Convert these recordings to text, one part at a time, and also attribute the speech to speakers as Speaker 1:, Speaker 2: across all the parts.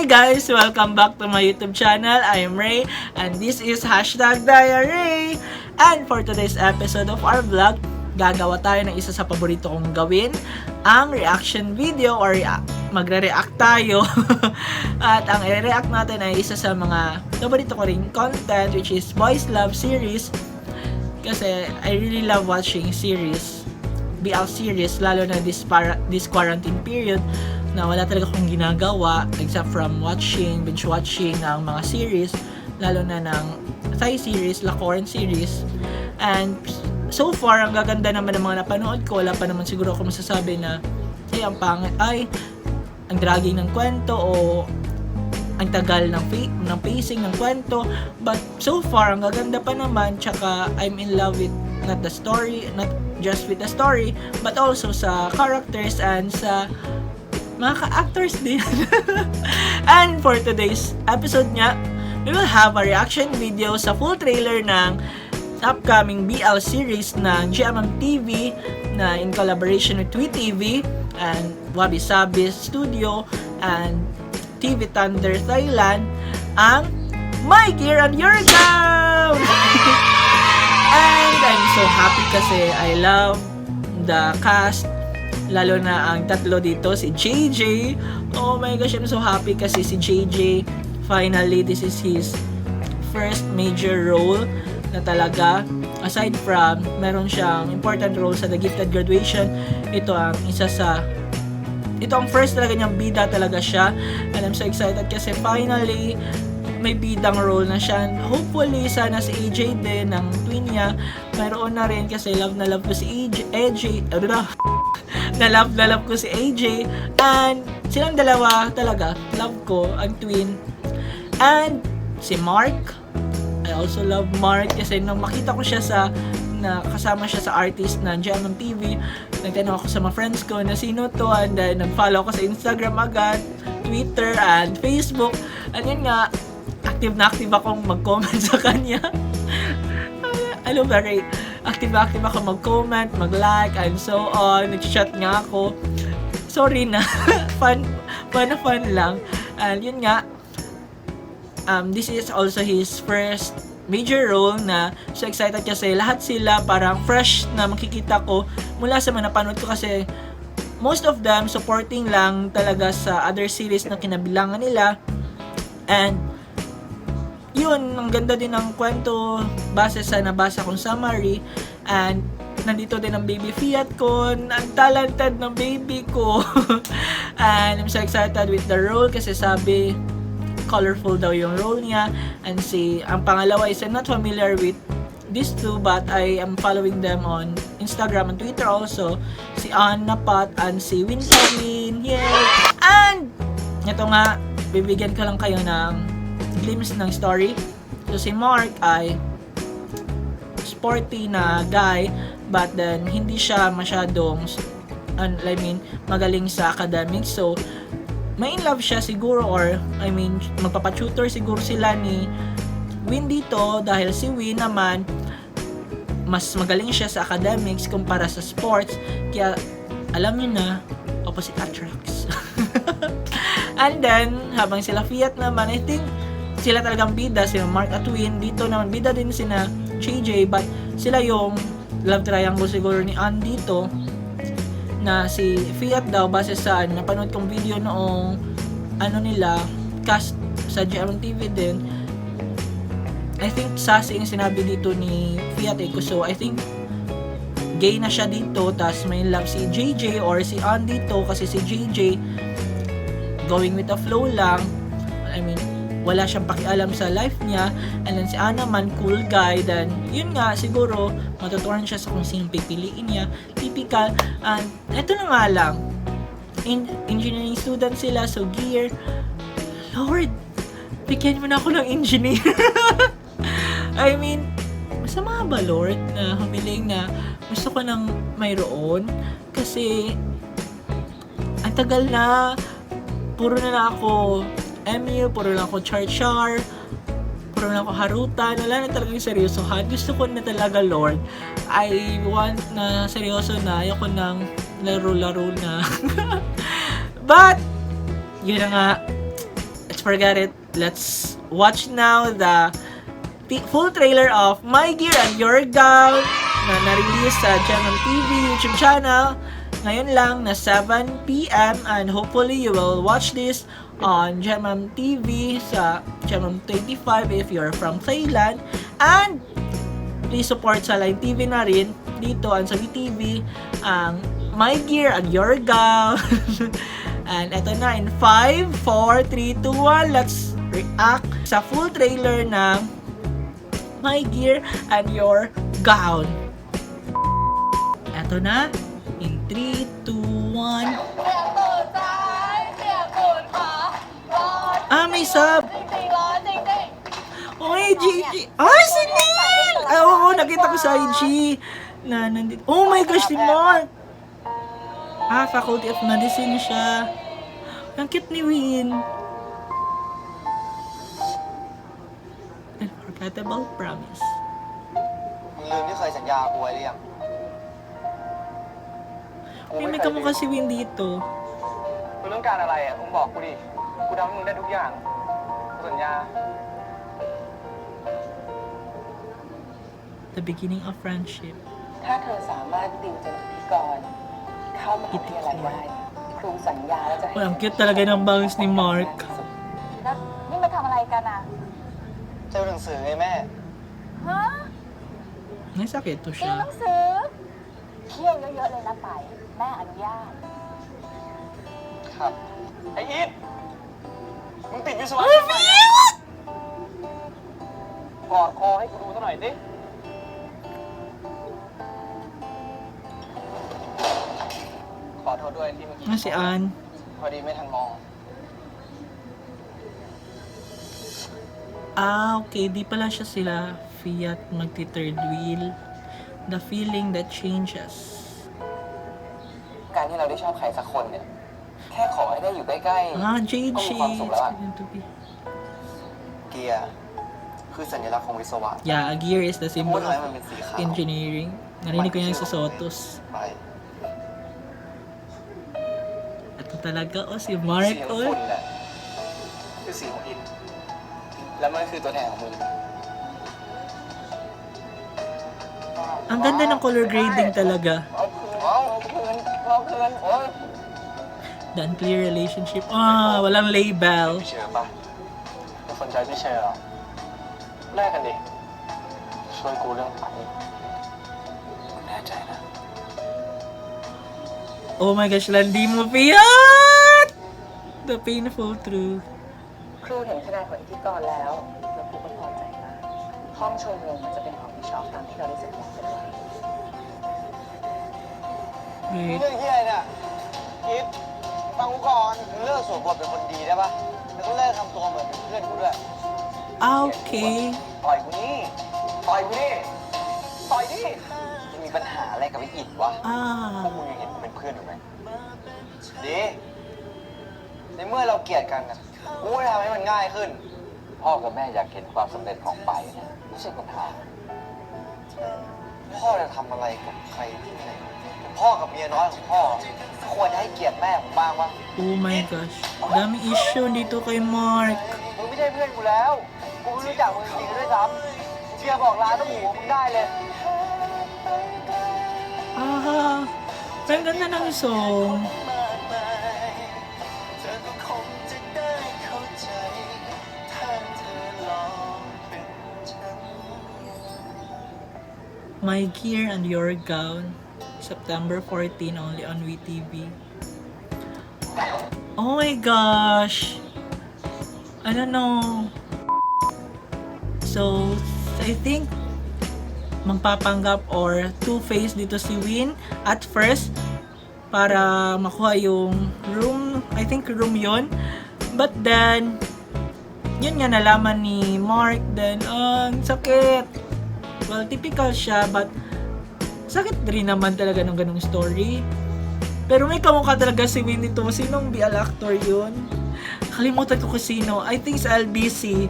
Speaker 1: Hey guys! Welcome back to my YouTube channel. I am Ray and this is #Diary. And for today's episode of our vlog, gagawa tayo ng isa sa paborito kong gawin, ang reaction video or magre-react tayo. At ang i-react natin ay isa sa mga paborito ko ring content, which is Boys Love series. Kasi I really love watching series, BL series, lalo na this quarantine period na wala talaga akong ginagawa except from binge watching ng mga series, lalo na ng Thai series, Korean series. And so far, ang gaganda naman ng mga napanood ko. Wala pa naman siguro ako masasabi na ang pangit ay ang dragging ng kwento o ang tagal ng pacing ng kwento. But so far, ang gaganda pa naman. Tsaka I'm in love with not just with the story, but also sa characters and sa mga ka-actors din. And for today's episode nga, we will have a reaction video sa full trailer ng upcoming BL series ng GMM TV na in collaboration with Tweet TV and Wabi Sabi Studio and TV Thunder Thailand, ang My Gear and Your Gown! And I'm so happy kasi I love the cast, lalo na ang tatlo dito, si JJ. Oh my gosh, I'm so happy kasi si JJ, finally, this is his first major role na talaga. Aside from, meron siyang important role sa The Gifted Graduation, ito ang first talaga niyang bida talaga siya. And I'm so excited kasi finally, may bidang role na siya. Hopefully, sana si AJ din, ng twin niya, mayroon na rin kasi love na love ko si AJ. Na love ko si AJ. And silang dalawa talaga, love ko, ang twin. And si Mark, I also love Mark kasi nung makita ko siya kasama siya sa artist na GMM TV, nagtanong ako sa mga friends ko na sino to, and then nag-follow ako sa Instagram agad, Twitter, and Facebook. And yun nga, active na active akong mag-comment sa kanya. Alam ba, Ray? Active ako mag-comment, mag-like, and so on. Nag-chat nga ako. Sorry na. fun lang. And yun nga, this is also his first major role na so excited kasi lahat sila parang fresh na makikita ko mula sa mga napanood ko kasi most of them supporting lang talaga sa other series na kinabilangan nila. And yun, ang ganda din ng kwento base sa nabasa kong summary. And nandito din ang baby Fiat ko, ang talented ng baby ko. And I'm so excited with the role kasi sabi colorful daw yung role niya. And ang pangalawa is I'm not familiar with these two, but I am following them on Instagram and Twitter also, si Anna Pat and si Winterlin. Yay! And ito nga, bibigyan ko lang kayo ng glimpse ng story. So si Mark ay sporty na guy, but then hindi siya masyadong magaling sa academics. So may in love siya siguro, or magpapatutor siguro sila ni Win dito dahil si Win naman mas magaling siya sa academics kumpara sa sports. Kaya alam niyo na, opposite attracts. And then habang sila Fiat naman, I think sila talagang bida, sila Mark at Win. Dito naman bida din sila JJ, but sila yung love triangle siguro ni Ann dito, na si Fiat daw base sa napanood kong video noong nila cast sa GMM TV din. I think sassy yung sinabi dito ni Fiat so I think gay na siya dito, tas may love si JJ or si Ann dito kasi si JJ going with the flow lang, wala siyang pakialam sa life niya. And then si Anna man, cool guy. Then yun nga, siguro matutunan siya sa kung sinong pipiliin niya. Typical. And eto na nga lang, engineering student sila, so gear, Lord, bigyan mo na ako ng engineer. Masama ba, Lord, na humiling na gusto ko nang mayroon? Kasi ang tagal na, puro na ako MU, puro lang ako char-char, puro lang ako harutan, wala na talagang seryosohan. Gusto ko na talaga, Lord. I want na seryoso na, ayoko nang laro-laro na. But, yun na nga, forget it. Let's watch now the full trailer of My Gear and Your Gown na na-release sa Gemam TV YouTube channel ngayon lang na 7 p.m. and hopefully you will watch this on Gemam TV sa Gemam 25 if you're from Thailand, and please support sa Line TV na rin dito ang sa TV ang My Gear and Your Gown. And eto na, in 5, 4, 3, 2, 1, let's react sa full trailer ng My Gear and Your Gown. Eto na, in 3, 2, 1. May sub! Oy, Gigi! Ay, si Neil! Oo, nakita ko sa IG na nandito. Oh my gosh, si Mark! Faculty of Medicine siya. Ang cute ni Win. Unforgettable Promise.
Speaker 2: มึงลืมที่เคยสัญญากูไว้หรือยัง
Speaker 1: May kamukha si Win dito.
Speaker 2: มึงต้องการอะไรอ่ะมึงบอกกูดิ กูทำให้มึงได้ทุกอย่างกูสัญญา
Speaker 1: The beginning of friendship.
Speaker 3: ถ้าเธอสามารถติวจนพิธีกรเข้ามหาวิทยาลัยได้ครูสัญญาว่าจะให้
Speaker 1: Ang cute talaga ng bangs ni Mark.
Speaker 4: แล้วนี่มาทำอะไรกันอ่ะ
Speaker 2: เจ้าหนังสือไงแม่
Speaker 4: ฮะ
Speaker 1: May sakit to
Speaker 4: เรียน
Speaker 1: siya.
Speaker 4: หนังสือเที่ยวเยอะๆเลยนะไป แม่อนุญาต
Speaker 2: ครับ ไอ้อีทมึงติดวิศวะใช่ไหมกอดคอให้กูดูซะหน่อยสิขอโทษด้วยที่เมื่อกี้
Speaker 1: Si Anne.
Speaker 2: พอดีไม่ทันมอง
Speaker 1: Okay. Di pala siya sila Fiat magti-third wheel. The feeling that changes.
Speaker 2: การที่เราได้ชอบใครสักคนเนี่ย แค่ขอให้ได้อยู่ใกล้ๆ
Speaker 1: Jade
Speaker 2: ก็มีความสุข
Speaker 1: shades.
Speaker 2: แล้วอะ
Speaker 1: Going to be.
Speaker 2: เกียร์คือสัญลักษณ์ของวิศวะ
Speaker 1: Yeah, a gear is the
Speaker 2: พู
Speaker 1: symbol
Speaker 2: ดทำให้
Speaker 1: of
Speaker 2: มันเป็นสีขาว
Speaker 1: engineering. Narinig ko yan sa Sotos.
Speaker 2: ไป
Speaker 1: Ito talaga, oh, si
Speaker 2: สี
Speaker 1: Mark,
Speaker 2: ของ
Speaker 1: oh.
Speaker 2: คุณแหละคือสีของอินแล้วมันคือตัวแทนของมึง
Speaker 1: Ang ganda ng color grading talaga.
Speaker 2: เอาคืนเอาคืนเอาคืนโอ้ย
Speaker 1: The unclear relationship. Walang label.
Speaker 2: พี่เชื่อป่ะเป็นคนใจพี่เชื่อเหรอแลกกันดิ ช่วยกูเรื่องไฟแน่ใจนะ
Speaker 1: Oh my gosh, landi mo, Fiat! The painful truth.
Speaker 3: ครูเห็นคะแนนของพิธีกรแล้วแล้วครูก็พอใจมากห้องชมรมมันจะเป็นของที่ชอบตามที่เราได้สัญญากันไว้
Speaker 1: Wait.
Speaker 2: เรื่องที่อะไรเนี่ยคิดฟังกูก่อนมึงเลิกสวมบทเป็นคนดีได้ปะแล้วก็เลิกทำตัวเหมือนเป็นเพื่อนกูด้วย
Speaker 1: Okay.
Speaker 2: ต่อยกูนี่ต่อยกูนี่ต่อยดิจะมีปัญหาอะไรกับไอ้อิดวะ พวกมึงยังเห็นกูเป็นเพื่อนอยู่ไหมดีในเมื่อเราเกลียดกันนะกูจะทำให้มันง่ายขึ้น พ่อกับแม่อยากเห็นความสำเร็จของไปนะไม่ใช่ปัญหา พ่อจะทำอะไรกับใครที่ไหนพ่อกับเมียน้อยของพ่อควรจะให้เกียรติแม่ผมบ้างวะ
Speaker 1: Oh my gosh. Dami issue dito kay Mark.
Speaker 2: มึงไม่ใช่เพื่อนกูแล้ว กูไม่รู้จักมึงจริงๆด้วยซ้ำเชียร์บอกลาต้องหูมึงได้เลย
Speaker 1: Ang ganda ng song. My Gear and Your Gown. September 14 only on WeTV. Oh my gosh. I don't know. So, I think magpapanggap or two-face dito si Win at first para makuha yung room. I think room yon. But then, yun nga nalaman ni Mark. Then, ang sakit. Well, typical siya, but sakit rin naman talaga ng ganung story. Pero may kamukha talaga si Win dito. Sinong BL actor yun? Kalimutan ko kung sino. I think sa LBC.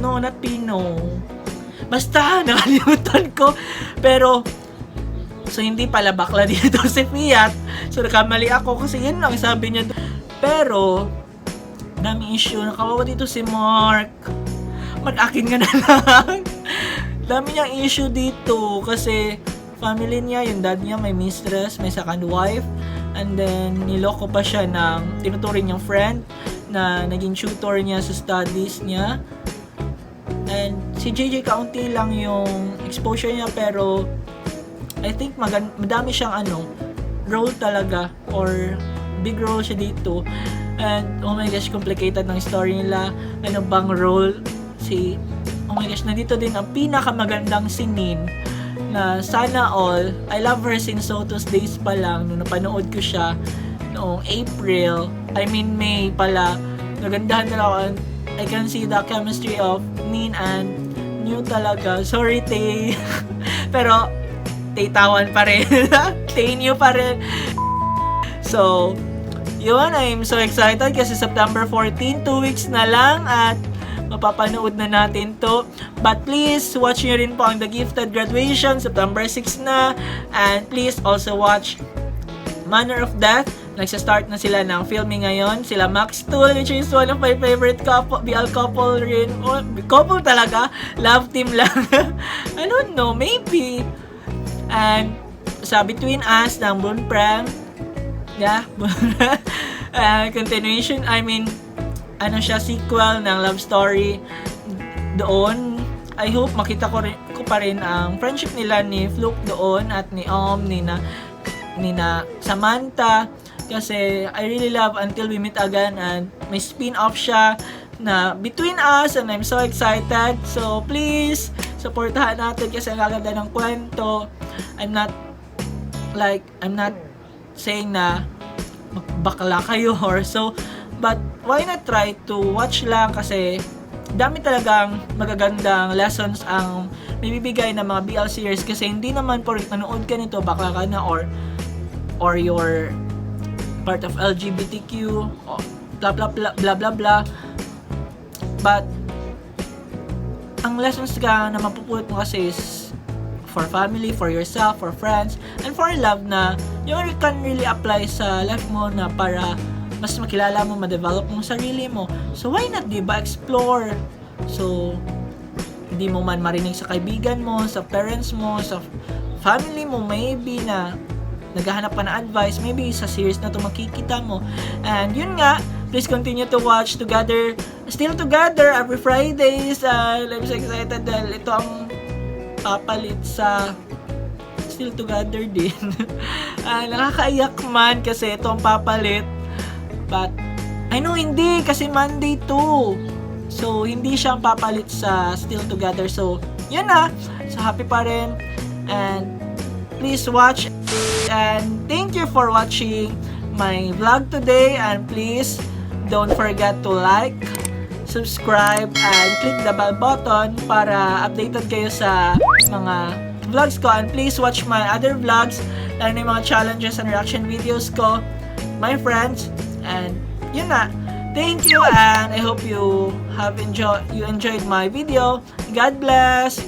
Speaker 1: No, not Pino. Basta, nakalimutan ko. Pero, so hindi pala bakla dito si Fiat. So nakamali ako kasi yun lang sabi niya. Pero, Daming issue. Nakawawa dito si Mark. Mark, akin ka na lang. Dami niyang issue dito kasi family niya, yung dad niya may mistress, may second wife, and then niloko pa siya ng tinuturing niyang friend na naging tutor niya sa studies niya. And si JJ kaunti lang yung exposure niya, pero I think madami siyang role talaga, or big role siya dito. And oh my gosh, complicated ng story nila. Ano bang role? Oh my gosh, nandito din ang pinakamagandang singin na sana all. I love her since Soto's days pa lang, nung napanood ko siya noong May pala. Nagandahan na ako. I can see the chemistry of Nin and New talaga. Sorry, Tay. Pero Tay tawan pa rin. Tay New pa rin. So yun, I'm so excited kasi September 14, 2 weeks na lang at mapapanood na natin to. But please, watch nyo rin po ang The Gifted Graduation, September 6 na. And please also watch Manner of Death. Nagsa-start na sila ng filming ngayon. Sila Max Tool, which is one of my favorite BL couple rin. Oh, couple talaga. Love team lang. I don't know, maybe. And sa Between Us ng Boon Prem. Yeah. Continuation, sequel ng love story doon. I hope makita ko pa rin ang friendship nila ni Fluke doon at ni ni Samantha, kasi I really love Until We Meet Again, and may spin-off siya na Between Us, and I'm so excited. So please supportahan natin kasi ang gaganda ng kwento. I'm not saying na bakla kayo or so, but why not try to watch lang, kasi dami talagang magagandang lessons ang bibigay ng mga BL series, kasi hindi naman po nanood ka nito bakla ka na or you're part of LGBTQ blah blah blah blah blah blah, but ang lessons ka na mapupulot mo kasi is for family, for yourself, for friends, and for love na you can really apply sa life mo na para mas makilala mo, ma-develop mo sarili mo. So why not, diba, explore? So hindi mo man marinig sa kaibigan mo, sa parents mo, sa family mo, maybe na naghahanap ka na advice, maybe sa series na to makikita mo. And yun nga, please continue to watch Still Together every Fridays. I'm so excited dahil ito ang papalit sa Still Together din. Nakakaiyak man kasi ito ang papalit. But I know hindi, kasi Monday to. So hindi siya ang papalit sa Still Together. So yun na. So happy pa rin. And please watch. And thank you for watching my vlog today. And please don't forget to like, subscribe, and click the bell button para updated kayo sa mga vlogs ko. And please watch my other vlogs, lalo na yung mga challenges and reaction videos ko, my friends. And yun na. Thank you, and I hope you enjoyed my video. God bless.